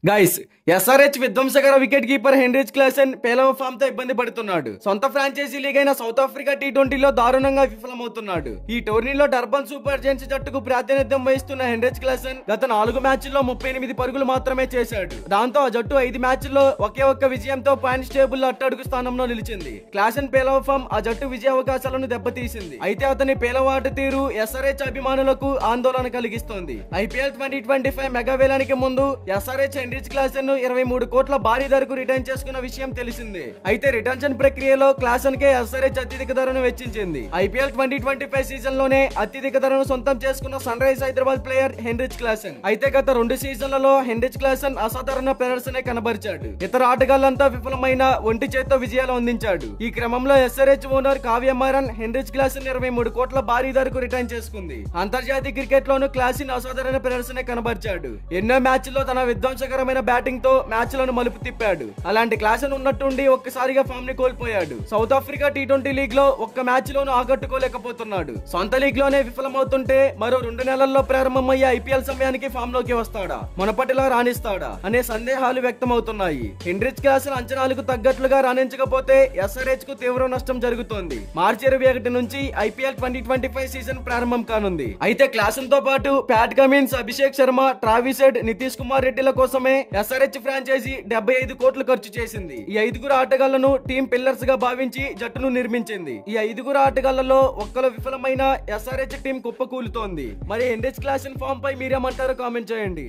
Guys, SRH విధ్వంసకర wicket keeper Heinrich Klaasen పేలవ form తో ఇబ్బంది పడుతున్నాడు. సొంత ఫ్రాంచైజీ లీగ్ అయిన సౌత్ ఆఫ్రికా టీ20లో దారుణంగా విఫలమవుతున్నాడు. ఈ టోర్నీలో డర్బన్ సూపర్ జెయింట్స్ జట్టుకు ప్రాతినిధ్యం వహిస్తున్న హెన్రిచ్ క్లాసెన్ గత 4 మ్యాచ్ల్లో 38 పరుగులు మాత్రమే చేశాడు. దాంతో ఆ జట్టు 5 మ్యాచ్ల్లో ఒకే ఒక్క విజయంతో పాయింట్స్ టేబుల్ అట్టడుగు స్థానంలో నిలిచింది. క్లాసెన్ పేలవ ఫామ్ ఆ జట్టు విజయ అవకాశాలను దెబ్బతీసింది. అయితే అతని పేలవ ఆట తీరు ఎస్ఆర్హెచ్ అభిమానులకు ఆందోళన కలిగిస్తోంది. ఐపీఎల్ 2025 మెగా వేలానికి ముందు ఎస్ఆర్హెచ్ హెన్రిచ్ క్లాసెన్ ను 23 కోట్ల భారీ ధరకు రిటర్న్ చేసుకున్న విషయం తెలిసిందే. అయితే రిటర్న్షన్ ప్రక్రియలో క్లాసెన్ కే ఎస్ఆర్హెచ్ అత్యధిక ధరను వెచ్చించింది. ఐపీఎల్ 2025 సీజన్ లోనే అత్యధిక ధరను సొంతం చేసుకున్న Sunrisers Hyderabad player Heinrich Klaasen. అయితే గత 2 సీజన్లలో హెన్రిచ్ క్లాసెన్ అసాధారణ ప్రదర్శనే కనబరిచాడు. ఇతర ఆటగాళ్లంతా విఫలమైన ఒంటి చేత్తో విజయాలు అందించాడు. ఈ క్రమంలో SRH owner Kavya Maran Heinrich Klaasen 23 కోట్ల భారీ ధరకు రిటర్న్ చేసుకుంది. అంతర్జాతీయ క్రికెట్ లోను క్లాసెన్ అసాధారణ ప్రదర్శనే కనబరిచాడు. ఎన్నో మ్యాచ్ల్లో తన విధ్వంసకరమైన బ్యాటింగ్ తో మ్యాచ్లను మలుపు తిప్పాడు. అలాంటి క్లాసెన్ ఉన్నట్టుండి ఒక్కసారిగా ఫామ్ ని కోల్పోయాడు. సౌత్ ఆఫ్రికా టీ20 లీగ్ లో ఒక్క మ్యాచ్ లోనూ ఆకట్టుకోలేకపోతున్నాడు. సొంత లీగ్ లోనే విఫలమవుతుంటే మరో 2 నెలల్లో ప్రారంభమయ్యే ఐపీఎల్ సమయానికి ఫామ్ లోకి వస్తాడా, మునపటిలా రాణిస్తాడా అనే సందేహాలు వ్యక్తమవుతున్నాయి. హెన్రిచ్ క్లాసెన్ అంచనాలకు తగ్గట్లుగా రాణించకపోతే ఎస్ఆర్హెచ్ కు తీవ్ర నష్టం జరుగుతోంది. మార్చి 21 నుంచి ఐపీఎల్ 2025 సీజన్ ప్రారంభం కానుంది. అయితే క్లాసెన్ తో పాటు Pat Cummins, Abhishek Sharma, Travis Head, Nitish Kumar రెడ్డిల కోసమే ఎస్ఆర్హెచ్ ఫ్రాంచైజీ 75 కోట్లు ఖర్చు చేసింది. ఈ 5గురు ఆటగాళ్లను టీం పిల్లర్స్ గా భావించి జట్టును నిర్మించింది. ఈ 5గురు ఆటగాళ్లలో ఒక్కరు విఫలమైన ఎస్ఆర్హెచ్ టీం కుప్పకూలుతోంది. మరి హెన్రిచ్ క్లాసెన్ ఫామ్ పై మీరేమంటారో కామెంట్ చేయండి.